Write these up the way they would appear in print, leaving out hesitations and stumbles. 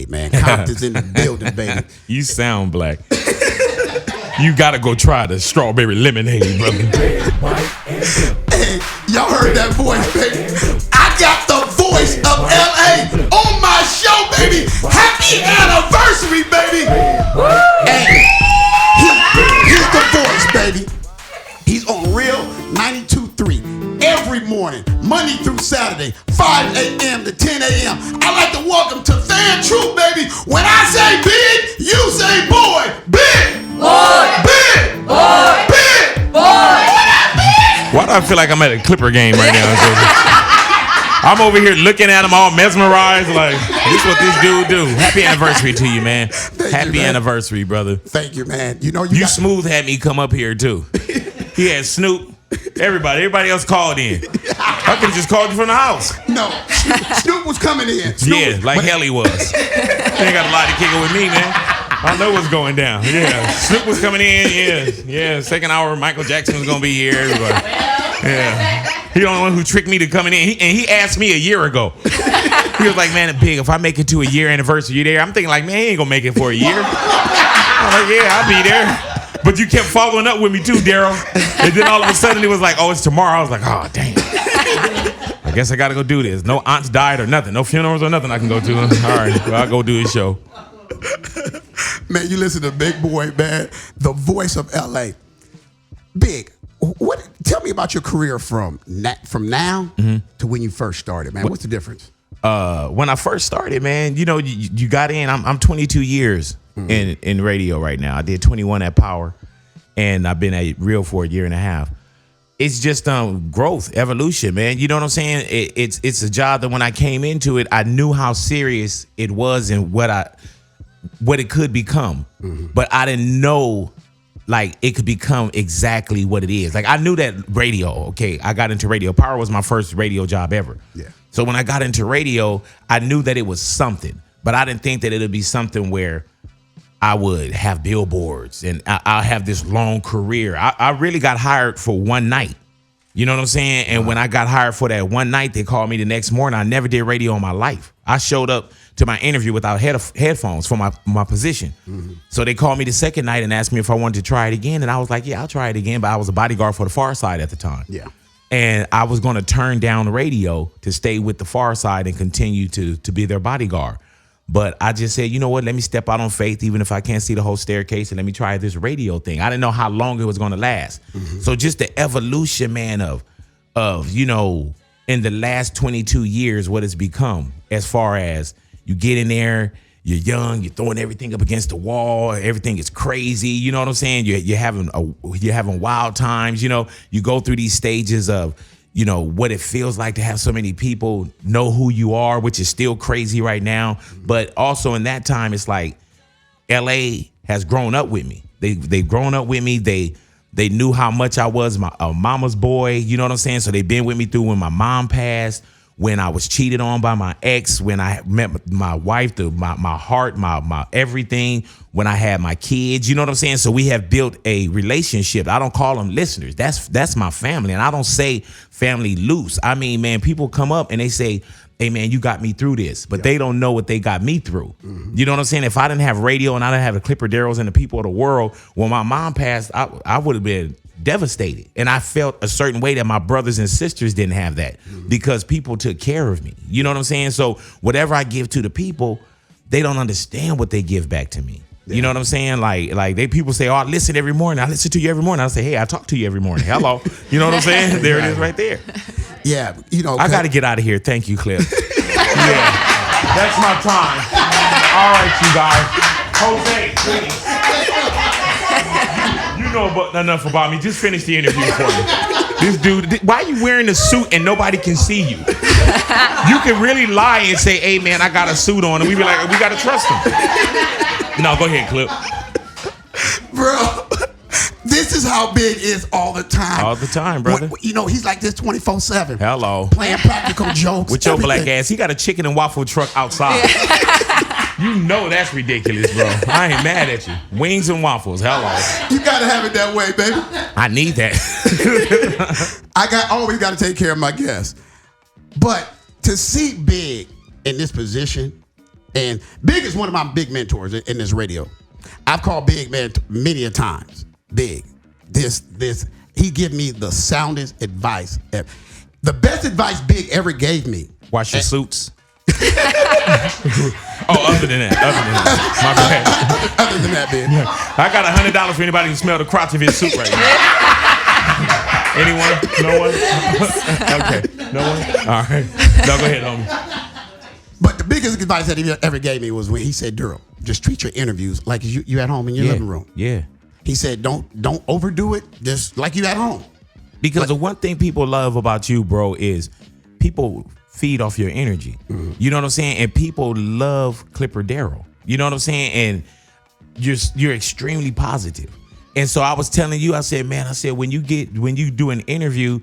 man. Compton's in the building, baby. You sound black. You gotta go try the strawberry lemonade, brother. Hey, y'all heard that voice, baby. I got the voice of LA on my show, baby. Happy anniversary, baby. Hey, he's the voice, baby. He's on Real 92.3 every morning, Monday through Saturday, 5 a.m. to 10 a.m. I'd like to welcome to Fan Truth, baby. When I say big, you say boy. Big. Boy. Big. Boy. Big. Boy. What up, big? Why do I feel like I'm at a Clipper game right now? I'm over here looking at him all mesmerized like, this is what this dude do. Happy anniversary to you, man. Happy anniversary, brother. Thank you, man. You know, you Smooth had me come up here, too. He had Snoop. Everybody else called in. I could have just called you from the house. No, Snoop was coming in. Yeah, like hell he was. He ain't got a lot to kick it with me, man. I know what's going down. Yeah, Snoop was coming in. Yeah. Second hour, Michael Jackson was gonna be here. Yeah, he the only one who tricked me to coming in. He asked me a year ago. He was like, "Man, Big, if I make it to a year anniversary there," I'm thinking like, "Man, he ain't gonna make it for a year." I'm like, "Yeah, I'll be there." But you kept following up with me too, Daryl. And then all of a sudden it was like, "Oh, it's tomorrow." I was like, "Oh, damn. I guess I gotta go do this." No aunts died or nothing. No funerals or nothing I can go to. All right, well, I'll go do his show. Man, you listen to Big Boy, man, the voice of LA. Big, tell me about your career from now to when you first started, man. What's the difference? When I first started, man, you know, you got in. I'm 22 years in radio right now. I did 21 at Power, and I've been at Real for a year and a half. It's just growth, evolution, man. You know what I'm saying? It's a job that when I came into it, I knew how serious it was and what it could become, but I didn't know like it could become exactly what it is. Like I knew that radio. Okay, I got into radio. Power was my first radio job ever. Yeah. So when I got into radio, I knew that it was something, but I didn't think that it would be something where I would have billboards and I'll have this long career. I really got hired for one night. You know what I'm saying? And when I got hired for that one night, they called me the next morning. I never did radio in my life. I showed up to my interview without headphones for my position. So they called me the second night and asked me if I wanted to try it again. And I was like, yeah, I'll try it again. But I was a bodyguard for the Far Side at the time. Yeah. And I was going to turn down the radio to stay with the Far Side and continue to be their bodyguard. But I just said, you know what, let me step out on faith, even if I can't see the whole staircase, and let me try this radio thing. I didn't know how long it was going to last. So just the evolution, man, of, you know, in the last 22 years, what it's become as far as you get in there, you're young, you're throwing everything up against the wall, everything is crazy. You know what I'm saying? You're having wild times. You know, you go through these stages of, you know, what it feels like to have so many people know who you are, which is still crazy right now. But also in that time, it's like LA has grown up with me. They've grown up with me. They knew how much I was my mama's boy. You know what I'm saying? So they've been with me through when my mom passed, when I was cheated on by my ex, when I met my wife, my heart, my everything, when I had my kids, you know what I'm saying? So we have built a relationship. I don't call them listeners. That's my family. And I don't say family loose. I mean, man, people come up and they say, hey, man, you got me through this. But they don't know what they got me through. You know what I'm saying? If I didn't have radio and I didn't have the Clipper Darryls and the people of the world, when my mom passed, I would have been devastated. And I felt a certain way that my brothers and sisters didn't have that because people took care of me. You know what I'm saying? So whatever I give to the people, they don't understand what they give back to me. You know what I'm saying? Like people say, oh, I listen every morning. I listen to you every morning. I say, hey, I talk to you every morning. Hello. You know what I'm saying? There it is right there. Yeah. You know, I got to get out of here. Thank you, Cliff. Yeah. That's my time. All right, you guys. Jose, please. You know enough about me. Just finish the interview for me. This dude, why are you wearing a suit and nobody can see you? You can really lie and say, hey, man, I got a suit on. And we be like, we got to trust him. No, go ahead, Clip. Bro, this is how Big is all the time. All the time, brother. You know, he's like this 24/7. Hello. Playing practical jokes. With your black ass. He got a chicken and waffle truck outside. You know that's ridiculous, bro. I ain't mad at you. Wings and waffles. Hello. You got to have it that way, baby. I need that. I always got to take care of my guests. But to see Big in this position And Big is one of my big mentors in this radio. I've called Big, man, many a times. Big, he give me the soundest advice ever. The best advice Big ever gave me. Wash your suits. Other than that. My bad. Other than that, Big. Yeah. I got $100 for anybody who smell the crotch of his suit right now. Anyone? No one? Okay. No one? All right. No, go ahead, homie. But the biggest advice that he ever gave me was when he said, Durham, just treat your interviews like you at home in your living room. Yeah. He said, don't overdo it, just like you at home. Because the one thing people love about you, bro, is people feed off your energy. Mm-hmm. You know what I'm saying? And people love Clipper Darrell. You know what I'm saying? And you're extremely positive. And so I was telling you, I said, when you do an interview,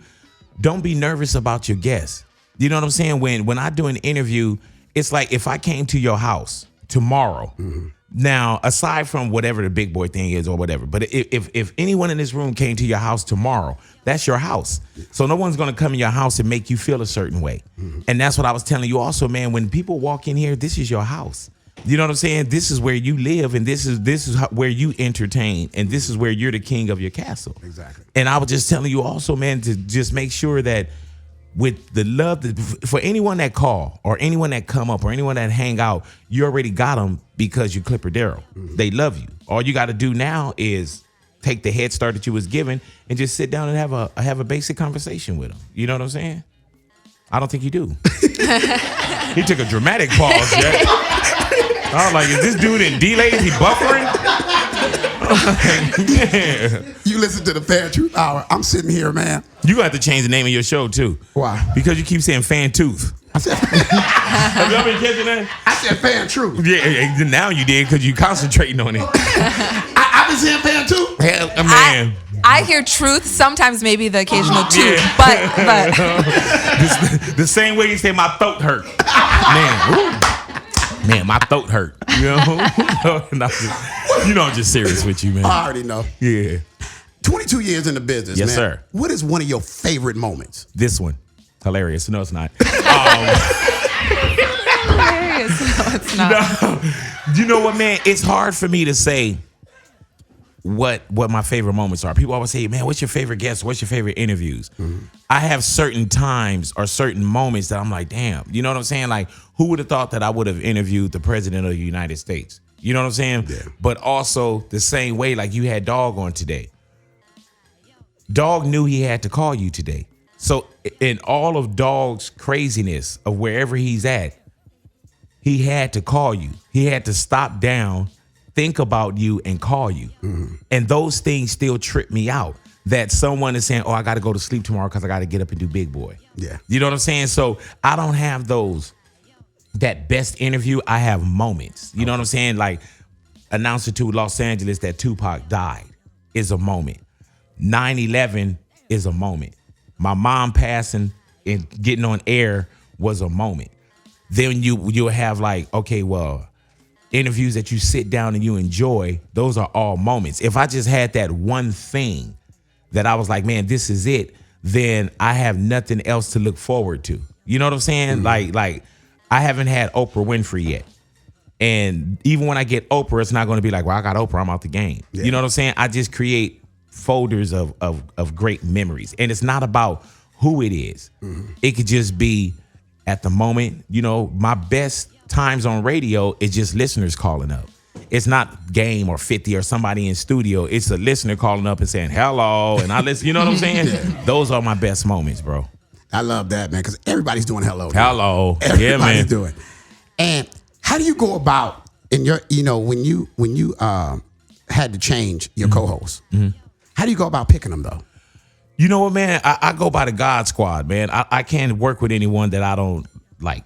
don't be nervous about your guests. You know what I'm saying? When I do an interview, it's like if I came to your house tomorrow. Mm-hmm. Now, aside from whatever the big boy thing is or whatever, but if anyone in this room came to your house tomorrow, that's your house. So no one's going to come in your house and make you feel a certain way. Mm-hmm. And that's what I was telling you also, man. When people walk in here, this is your house. You know what I'm saying? This is where you live, and this is where you entertain, and this is where you're the king of your castle. Exactly. And I was just telling you also, man, to just make sure that with the love for anyone that call or anyone that come up or anyone that hang out, you already got them because you Clipper Darrell. Mm-hmm. They love you. All you got to do now is take the head start that you was given and just sit down and have a basic conversation with them. You know what I'm saying? I don't think you do. He took a dramatic pause. Yeah. I was like, is this dude in delay? Is he buffering? Yeah. You listen to the Fan Truth Hour. I'm sitting here, man. You got to change the name of your show too. Why? Because you keep saying Fan Tooth. I said, have y'all been catching that? I said Fan Truth. Yeah, now you did because you concentrating on it. I've been saying Fan Tooth. Hell, man. I hear truth, sometimes maybe the occasional tooth, but the same way you say my throat hurt. Man, my throat hurt. You know? I'm just serious with you, man. I already know. Yeah. 22 years in the business, yes, man. Sir. What is one of your favorite moments? This one. Hilarious. No, it's not. Hilarious. No, it's not. No. You know what, man? It's hard for me to say what my favorite moments are. People always say, man, what's your favorite guest? What's your favorite interviews? Mm-hmm. I have certain times or certain moments that I'm like, damn, you know what I'm saying? Like, who would have thought that I would have interviewed the president of the United States? You know what I'm saying? Yeah. But also the same way, like you had Dog on today. Dog knew he had to call you today. So in all of Dog's craziness of wherever he's at, he had to call you. He had to stop down, think about you, and call you. Mm-hmm. And those things still trip me out. That someone is saying, oh, I got to go to sleep tomorrow because I got to get up and do Big Boy. Yeah. You know what I'm saying? So I don't have that best interview. I have moments. You know what I'm saying? Like announcer to Los Angeles that Tupac died is a moment. 9/11 is a moment. My mom passing and getting on air was a moment. Then you'll have like, okay, well, interviews that you sit down and you enjoy, those are all moments. If I just had that one thing that I was like, man, this is it, then I have nothing else to look forward to. You know what I'm saying? Mm-hmm. Like I haven't had Oprah Winfrey yet. And even when I get Oprah, it's not going to be like, well, I got Oprah, I'm out the game. Yeah. You know what I'm saying? I just create folders of great memories. And it's not about who it is. Mm-hmm. It could just be at the moment. You know, my best times on radio is just listeners calling up. It's not Game or 50 or somebody in studio. It's a listener calling up and saying hello, and I listen. You know what I'm saying? Yeah. Those are my best moments, bro. I love that, man, because everybody's doing hello. Hello. Everybody's yeah, man. doing. And how do you go about in your, when you had to change your co-host? Mm-hmm. How do you go about picking them though? You know what, man? I go by the God Squad, man. I can't work with anyone that I don't like.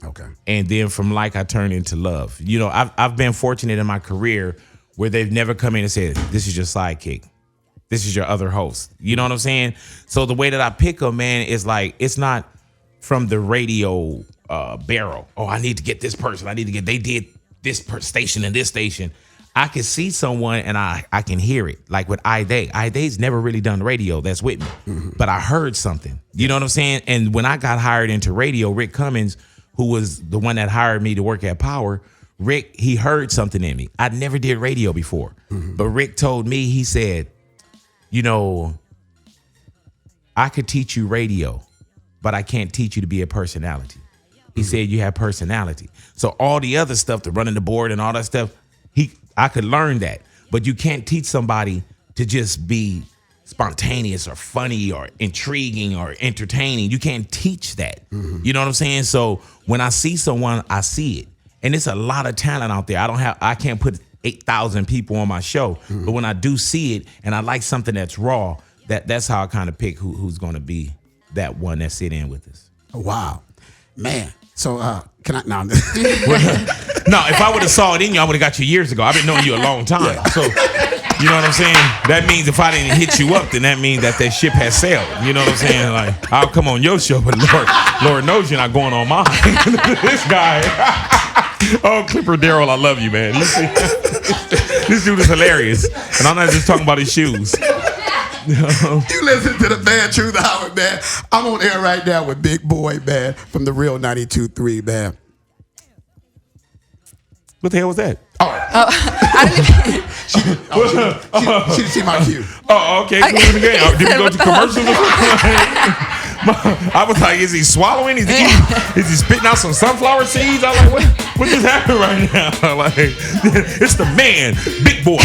Okay. And then from like I turn into love. You know, I've been fortunate in my career where they've never come in and said, this is your sidekick. This is your other host. You know what I'm saying? So the way that I pick them, man, is like, it's not from the radio barrel. Oh, I need to get this person. They did this station and this station. I can see someone and I can hear it. Like with Iday's never really done radio that's with me. Mm-hmm. But I heard something. You know what I'm saying? And when I got hired into radio, Rick Cummins, who was the one that hired me to work at Power, Rick, he heard something in me. I never did radio before. But Rick told me, he said, you know, I could teach you radio, but I can't teach you to be a personality. He said you have personality. So all the other stuff, the running the board and all that stuff, I could learn that. But you can't teach somebody to just be spontaneous or funny or intriguing or entertaining. You can't teach that. You know what I'm saying? So when I see someone, I see it. And it's a lot of talent out there. I can't put 8,000 people on my show. But when I do see it and I like something that's raw, that's how I kind of pick who's going to be that one that sit in with us. Wow, man. So can I now? No, if I would have saw it in you, I would have got you years ago. I've been knowing you a long time. So you know what I'm saying? That means if I didn't hit you up, then that means that ship has sailed. You know what I'm saying? Like, I'll come on your show, but Lord knows you're not going on mine. This guy. Oh, Clipper Darrell, I love you, man. You see, this dude is hilarious. And I'm not just talking about his shoes. You listen to the band Truth Hour, man. I'm on air right now with Big Boy, man, from the Real 92.3, man. What the hell was that? I didn't She didn't see my cue. Oh, okay. Did we go to commercials or something? I was like, is he swallowing? Is he spitting out some sunflower seeds? I'm like, what just happened right now? Like, it's the man, Big Boy.